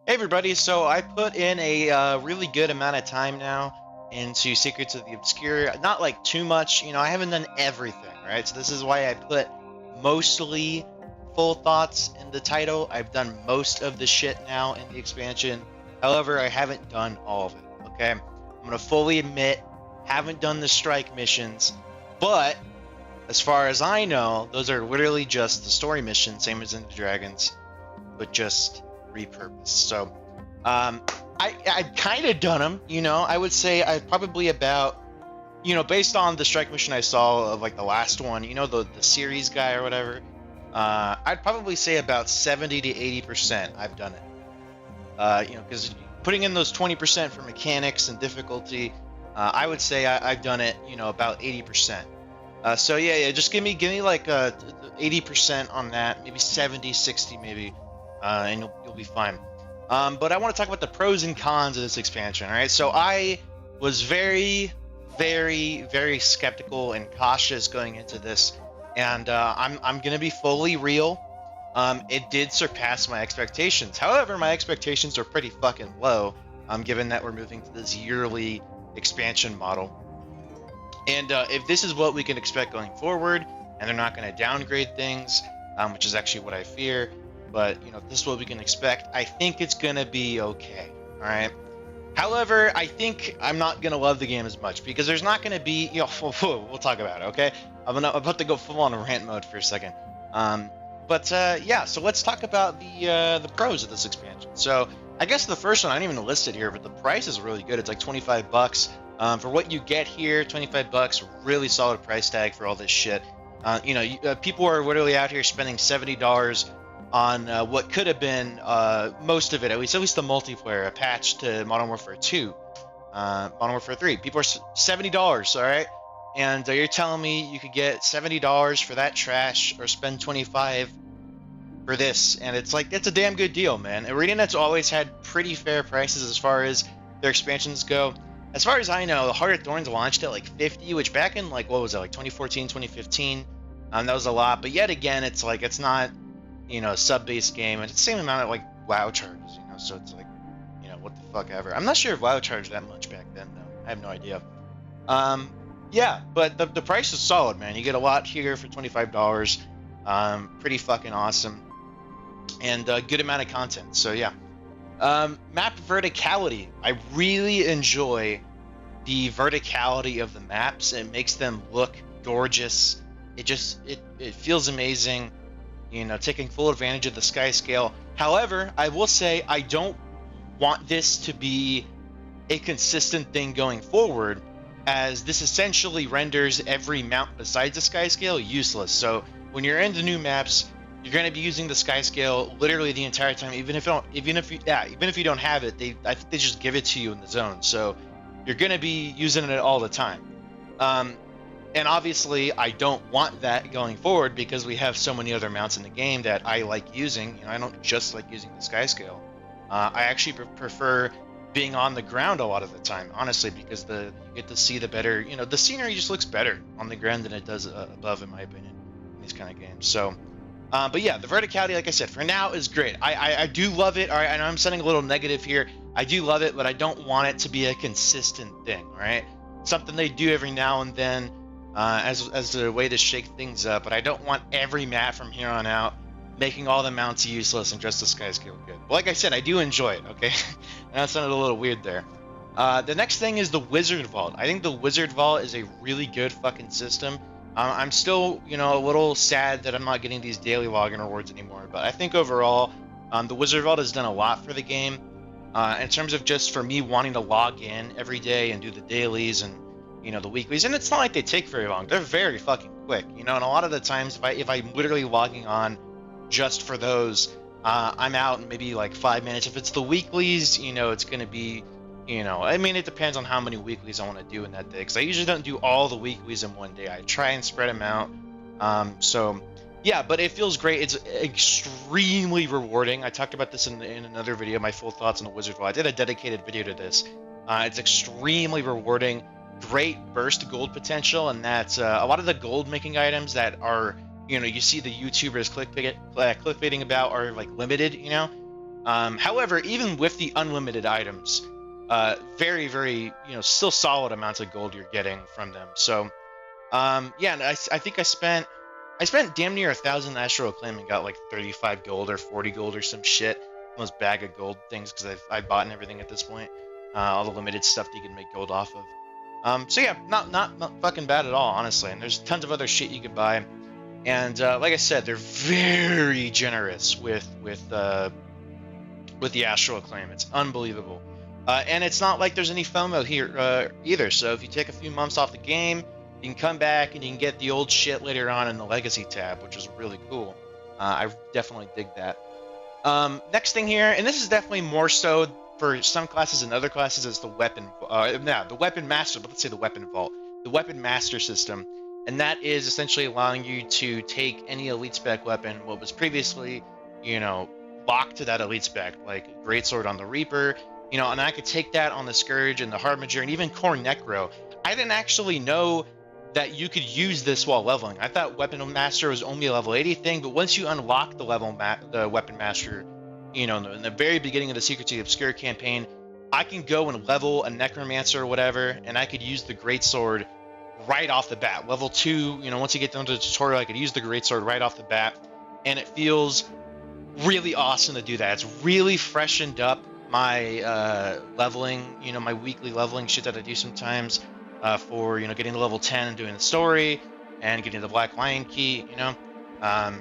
Hey everybody, so I put in a really good amount of time now into Secrets of the Obscure. Not like too much, I haven't done everything, right? So this is why I put mostly full thoughts in the title. I've done most of the shit now in the expansion. However, I haven't done all of it, okay? I'm gonna fully admit, haven't done the strike missions, but as far as I know, those are literally just the story missions, same as in the Dragons, but just repurposed. So I've kind of done them, I would say I probably about, based on the strike mission I saw of like the last one, the series guy or whatever, I'd probably say about 70 to 80% I've done it. Because putting in those 20% for mechanics and difficulty, I would say I've done it, about 80%. So yeah, just give me like 80% on that, maybe 70, 60 maybe, and you'll be fine. But I want to talk about the pros and cons of this expansion. All right, so I was very, very, very skeptical and cautious going into this, and I'm gonna be fully real. It did surpass my expectations. However, my expectations are pretty fucking low, given that we're moving to this yearly expansion model. And if this is what we can expect going forward, and they're not going to downgrade things, which is actually what I fear, but if this is what we can expect, I think it's going to be okay. All right. However, I think I'm not going to love the game as much because there's not going to be, we'll talk about it. Okay. I'm about to go full on rant mode for a second. Yeah, so let's talk about the pros of this expansion. So I guess the first one, I didn't even list it here, but the price is really good. It's like $25. For what you get here, $25, really solid price tag for all this shit. People are literally out here spending $70 on what could have been most of it, at least the multiplayer, a patch to Modern Warfare 2, Modern Warfare 3. People are $70, all right? And you're telling me you could get $70 for that trash or spend $25 for this, and it's a damn good deal, man. ArenaNet's always had pretty fair prices as far as their expansions go. As far as I know, the Heart of Thorns launched at like 50, which back in like 2014, 2015, that was a lot. But yet again, it's not, a sub-based game. It's the same amount of like WoW charges, so it's like, what the fuck ever. I'm not sure if WoW charged that much back then, though. I have no idea. Yeah, but the price is solid, man. You get a lot here for $25. Pretty fucking awesome. And a good amount of content, so yeah. Map verticality. I really enjoy the verticality of the maps. It makes them look gorgeous. It feels amazing, taking full advantage of the sky scale. However, I will say I don't want this to be a consistent thing going forward, as this essentially renders every mount besides the sky scale useless. So when you're in the new maps, you're going to be using the sky scale literally the entire time, even if you don't have it. I think they just give it to you in the zone, so you're going to be using it all the time. And obviously, I don't want that going forward because we have so many other mounts in the game that I like using. I don't just like using the sky scale. I actually prefer being on the ground a lot of the time, honestly, because you get to see the better. The scenery just looks better on the ground than it does above, in my opinion, in these kind of games. So. But yeah, the verticality, like I said, for now is great. I do love it. All right, I know I'm sounding a little negative here. I do love it, but I don't want it to be a consistent thing. All right, something they do every now and then as a way to shake things up. But I don't want every map from here on out making all the mounts useless and just the sky scale good. But like I said, I do enjoy it. Okay, that sounded a little weird there. The next thing is the Wizard Vault. I think the Wizard Vault is a really good fucking system. I'm still, a little sad that I'm not getting these daily login rewards anymore, but I think overall, the Wizard Vault has done a lot for the game. In terms of just for me wanting to log in every day and do the dailies and, the weeklies, and it's not like they take very long. They're very fucking quick, and a lot of the times if I'm literally logging on just for those, I'm out in maybe like 5 minutes. If it's the weeklies, it's going to be, it depends on how many weeklies I want to do in that day, because I usually don't do all the weeklies in one day. I try and spread them out. So yeah, but it feels great. It's extremely rewarding. I talked about this in another video, my full thoughts on the Wizard Vault. I did a dedicated video to this. It's extremely rewarding, great burst gold potential, and that's a lot of the gold making items that are, you see the YouTubers clickbaiting about are like limited, However, even with the unlimited items, very, very, still solid amounts of gold you're getting from them. So, yeah, and I think I spent damn near 1,000 Astral Acclaim and got like 35 gold or 40 gold or some shit. Almost bag of gold things because I've bought and everything at this point. All the limited stuff that you can make gold off of. So yeah, not fucking bad at all, honestly. And there's tons of other shit you could buy. And like I said, they're very generous with the Astral Acclaim. It's unbelievable. And it's not like there's any FOMO here either. So if you take a few months off the game, you can come back and you can get the old shit later on in the Legacy tab, which is really cool. I definitely dig that. Next thing here, and this is definitely more so for some classes and other classes, is the weapon. The weapon master, but let's say the weapon vault, the weapon master system, and that is essentially allowing you to take any elite spec weapon, what was previously, locked to that elite spec, like Greatsword on the Reaper, and I could take that on the Scourge and the Harbinger and even Core Necro. I didn't actually know that you could use this while leveling. I thought Weapon Master was only a level 80 thing, but once you unlock the the Weapon Master, in the very beginning of the Secrets of the Obscure campaign, I can go and level a Necromancer or whatever, and I could use the Greatsword right off the bat. Level 2, once you get down to the tutorial, I could use the Greatsword right off the bat, and it feels really awesome to do that. It's really freshened up my leveling, my weekly leveling shit that I do sometimes. For getting to level 10 and doing the story and getting the Black Lion key,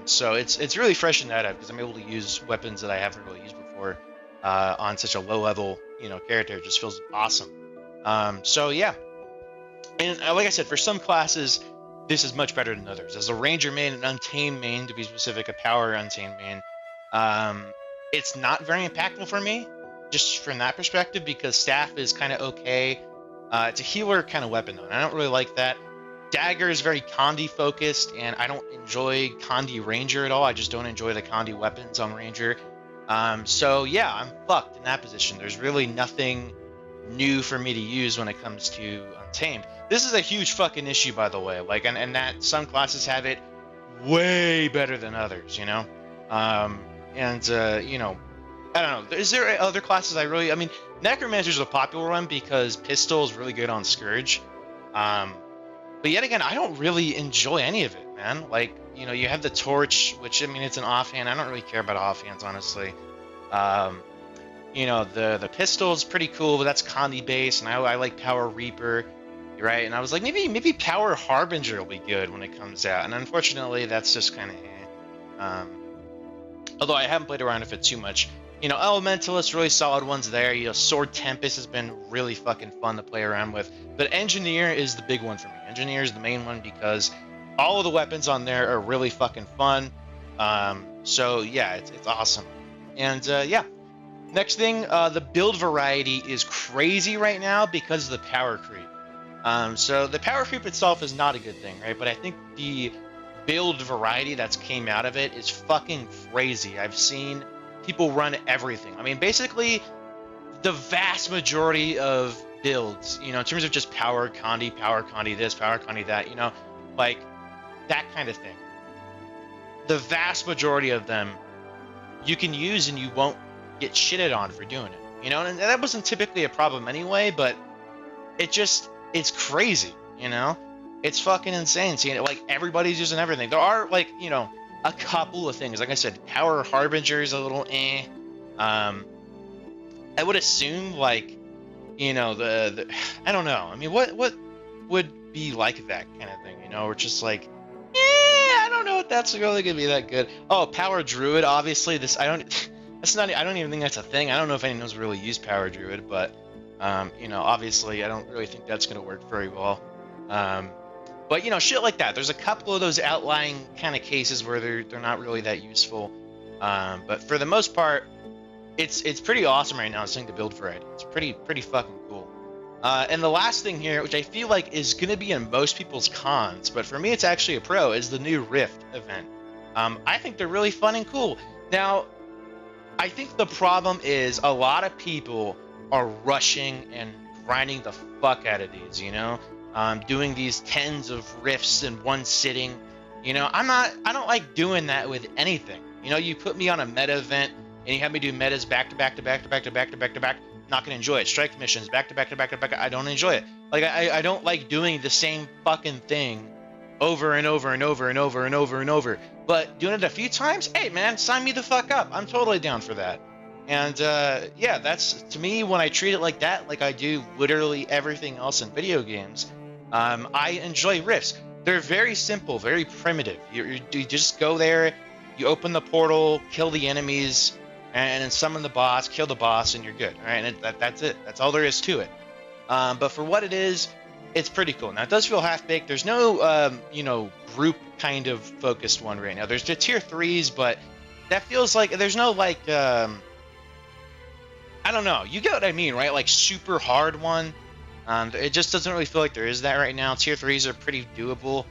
so it's really freshened that up because I'm able to use weapons that I haven't really used before on such a low level character. It just feels awesome. So yeah, and like I said, for some classes this is much better than others. As a Ranger main, an Untamed main to be specific, a Power Untamed main, it's not very impactful for me just from that perspective because Staff is kind of okay. It's a healer kind of weapon, though, and I don't really like that. Dagger is very Condi focused, and I don't enjoy Condi Ranger at all. I just don't enjoy the Condi weapons on Ranger. So yeah, I'm fucked in that position. There's really nothing new for me to use when it comes to Untamed. This is a huge fucking issue, by the way. Like, and that some classes have it way better than others, I don't know. Is there other classes I mean, Necromancer's a popular one because Pistol is really good on Scourge. But yet again, I don't really enjoy any of it, man. Like, you have the Torch, which, I mean, it's an offhand. I don't really care about offhands, honestly. The Pistol is pretty cool, but that's Condi base, and I like Power Reaper, right? And I was like, maybe Power Harbinger will be good when it comes out. And unfortunately, that's just kind of although I haven't played around with it too much. Elementalist, really solid ones there. Sword Tempest has been really fucking fun to play around with. But Engineer is the big one for me. Engineer is the main one because all of the weapons on there are really fucking fun. So yeah, it's awesome. And yeah, next thing, the build variety is crazy right now because of the power creep. So the power creep itself is not a good thing, right? But I think the build variety that's came out of it is fucking crazy. I've seen people run everything. I mean, basically, the vast majority of builds, in terms of just power Condi this, power Condi that, like that kind of thing. The vast majority of them you can use and you won't get shitted on for doing it, and that wasn't typically a problem anyway, but it's crazy, It's fucking insane seeing it. Like, everybody's using everything. There are, like, a couple of things. Like I said, Power Harbinger is a little eh. I would assume, like, the I don't know. I mean, what would be like that kind of thing, Or just like, I don't know if that's really gonna be that good. Oh, Power Druid, obviously. I don't even think that's a thing. I don't know if anyone's really used Power Druid, but obviously, I don't really think that's gonna work very well. But shit like that. There's a couple of those outlying kind of cases where they're not really that useful. But for the most part, it's pretty awesome right now seeing the build variety. It's pretty fucking cool. And the last thing here, which I feel like is gonna be in most people's cons, but for me it's actually a pro, is the new Rift event. I think they're really fun and cool. Now, I think the problem is a lot of people are rushing and grinding the fuck out of these, doing these tens of rifts in one sitting. I don't like doing that with anything. You put me on a meta event and you have me do metas back to back to back to back to back to back to back, not gonna enjoy it. Strike missions back to back to back to back, I don't enjoy it. Like I don't like doing the same fucking thing over and over and over and over and over and over. But doing it a few times, hey man, sign me the fuck up. I'm totally down for that. And yeah, that's, to me, when I treat it like that, like I do literally everything else in video games, I enjoy rifts. They're very simple, very primitive. You just go there, you open the portal, kill the enemies, and then summon the boss, kill the boss, and you're good. All right, and that's it. That's all there is to it. But for what it is, it's pretty cool. Now, it does feel half-baked. There's no, group kind of focused one right now. There's the tier 3s, but that feels like there's no, like, I don't know. You get what I mean, right? Like, super hard one. It just doesn't really feel like there is that right now. Tier 3s are pretty doable,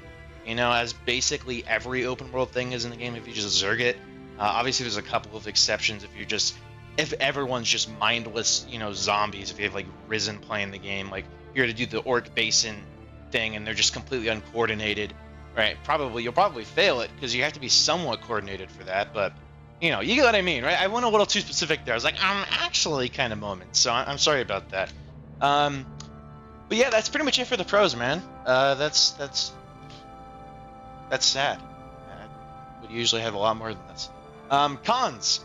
as basically every open world thing is in the game if you just zerg it. Obviously, there's a couple of exceptions if everyone's just mindless, zombies, if you have, like, Risen playing the game, like, you're to do the Orc Basin thing and they're just completely uncoordinated, right? You'll probably fail it because you have to be somewhat coordinated for that, but, you get what I mean, right? I went a little too specific there. I was like, actually kind of moment, so I'm sorry about that. But yeah, that's pretty much it for the pros, man. That's sad. I would usually have a lot more than this. Cons.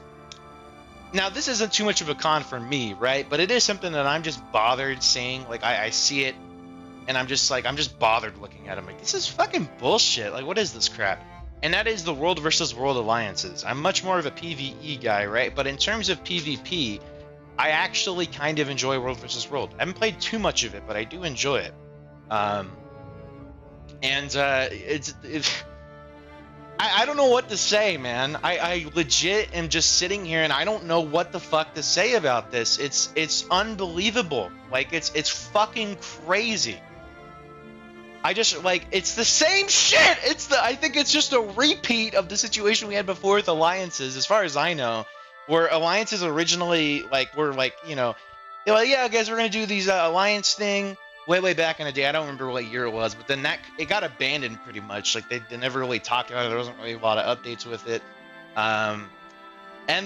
Now, this isn't too much of a con for me, right? But it is something that I'm just bothered seeing. Like, I see it, and I'm just bothered looking at it. I'm like, this is fucking bullshit. Like, what is this crap? And that is the world versus world alliances. I'm much more of a PvE guy, right? But in terms of PvP, I actually kind of enjoy world versus world. I haven't played too much of it, but I do enjoy it. I don't know what to say, man. I legit am just sitting here and I don't know what the fuck to say about this. It's unbelievable. Like, it's fucking crazy. I just, like, it's the same shit. I think it's just a repeat of the situation we had before with alliances, as far as I know, where alliances originally, like, were like, they're like, yeah, guys, we're gonna do these alliance thing. Way back in the day, I don't remember what year it was, but then it got abandoned pretty much. Like, they never really talked about it. There wasn't really a lot of updates with it. And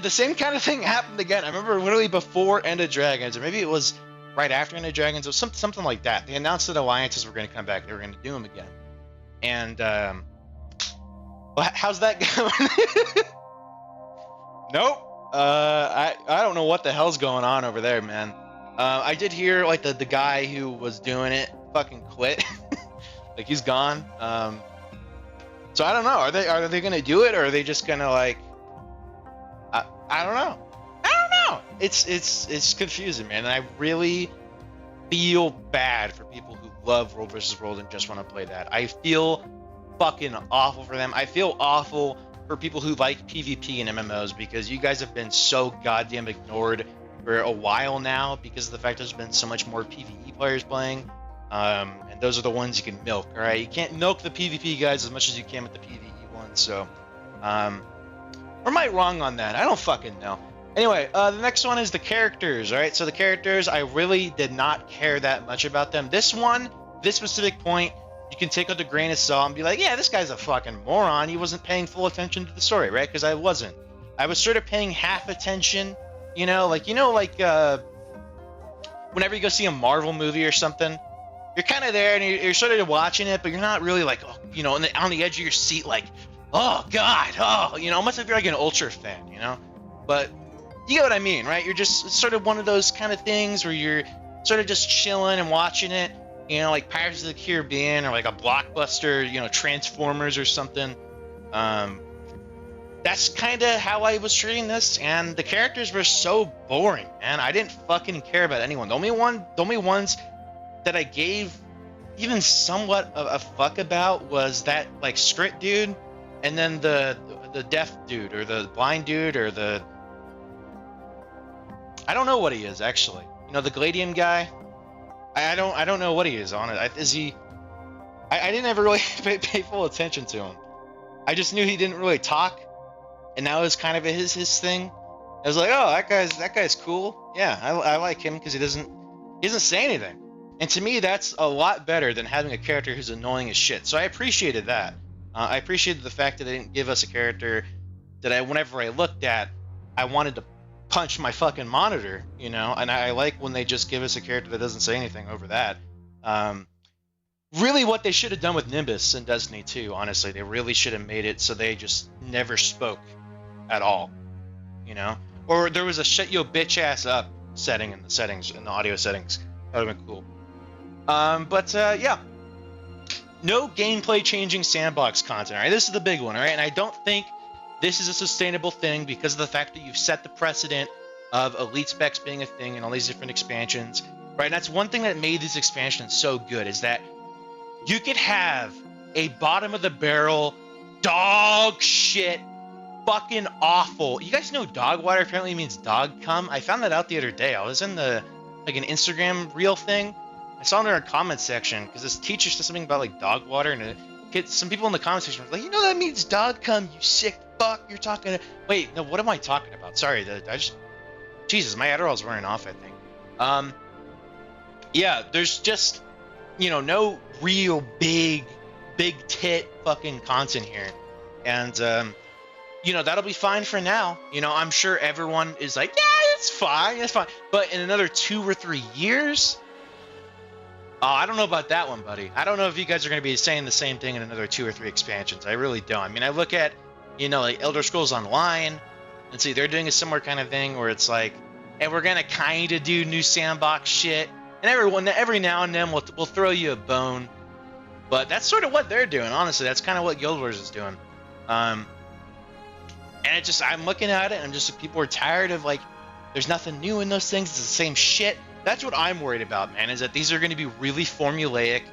the same kind of thing happened again. I remember literally before End of Dragons, or maybe it was right after End of Dragons, or something like that. They announced that alliances were going to come back. They were going to do them again. And how's that going? Nope. I don't know what the hell's going on over there, man. I did hear, like, the guy who was doing it fucking quit. Like, he's gone. So I don't know. Are they gonna do it, or are they just gonna, like, I don't know. It's confusing, man. And I really feel bad for people who love World vs. World and just want to play that. I feel fucking awful for them. I feel awful for people who like PvP and MMOs, because you guys have been so goddamn ignored for a while now because of the fact there's been so much more PvE players playing, and those are the ones you can milk. All right, you can't milk the PvP guys as much as you can with the PvE ones. So, or am I wrong on that? I don't fucking know. Anyway, the next one is the characters. All right, so the characters, I really did not care that much about them. This specific point, you can take with a grain of salt and be like, yeah, this guy's a fucking moron. He wasn't paying full attention to the story, right? Because I wasn't. I was sort of paying half attention. Whenever you go see a Marvel movie or something, you're kind of there and you're sort of watching it, but you're not really like, on the edge of your seat, like, oh God, unless if you're like an Ultra fan, But you get what I mean, right? You're just, it's sort of one of those kind of things where you're sort of just chilling and watching it, like Pirates of the Caribbean or like a blockbuster, Transformers or something. That's kind of how I was treating this, and the characters were so boring, man. I didn't fucking care about anyone. The only ones that I gave even somewhat of a fuck about was that, like, script dude, and then the deaf dude, or the blind dude, or I don't know what he is, actually. The Gladium guy. I don't know what he is on it. Is he? I didn't ever really pay full attention to him. I just knew he didn't really talk. And that was kind of his thing. I was like, oh, that guy's cool. Yeah, I like him because he doesn't say anything. And to me, that's a lot better than having a character who's annoying as shit. So I appreciated that. I appreciated the fact that they didn't give us a character that whenever I looked at, I wanted to punch my fucking monitor, you know. And I like when they just give us a character that doesn't say anything over that. Really, what they should have done with Nimbus in Destiny 2, honestly, they really should have made it so they just never spoke at all, you know. Or there was a shut your bitch ass up setting in the audio settings. That would have been cool. Yeah. No gameplay changing sandbox content. All right, this is the big one. All right, and I don't think this is a sustainable thing because of the fact that you've set the precedent of elite specs being a thing and all these different expansions. Right, and that's one thing that made these expansions so good is that you could have a bottom of the barrel dog shit fucking awful. You guys know dog water apparently means dog cum. I found that out the other day. I was in an Instagram reel thing. I saw it in our comment section because this teacher said something about like dog water, and some people in the comment section were like, you know that means dog cum, you sick fuck. You're talking. Wait, no, what am I talking about? Sorry, Jesus, my Adderall's wearing off, I think. Yeah, there's just, you know, no real big tit fucking content here, and you know, that'll be fine for now. You know, I'm sure everyone is like, yeah, it's fine. But in another 2 or 3 years, I don't know about that one, buddy. I don't know if you guys are going to be saying the same thing in another 2 or 3 expansions. I really don't. I mean, I look at, you know, like Elder Scrolls Online, and see they're doing a similar kind of thing where it's like, and we're going to kind of do new sandbox shit, and every now and then we'll throw you a bone. But that's sort of what they're doing, honestly. That's kind of what Guild Wars is doing. And it just, I'm looking at it, and I'm just, people are tired of, like, there's nothing new in those things. It's the same shit. That's what I'm worried about, man, is that these are going to be really formulaic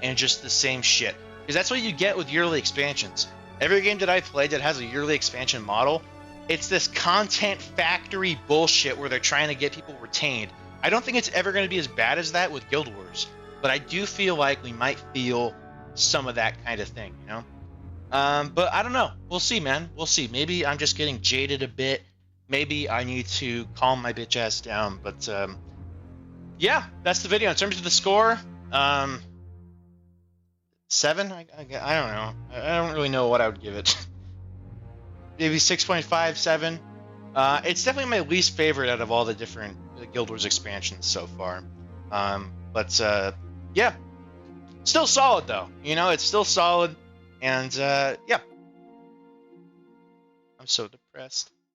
and just the same shit. Because that's what you get with yearly expansions. Every game that I played that has a yearly expansion model, it's this content factory bullshit where they're trying to get people retained. I don't think it's ever going to be as bad as that with Guild Wars. But I do feel like we might feel some of that kind of thing, you know? But I don't know. We'll see, man. We'll see. Maybe I'm just getting jaded a bit. Maybe I need to calm my bitch ass down. But yeah, that's the video. In terms of the score, 7? I don't know. I don't really know what I would give it. Maybe 6.5, 7. It's definitely my least favorite out of all the different Guild Wars expansions so far. Yeah. Still solid, though. You know, it's still solid. And, yeah. I'm so depressed.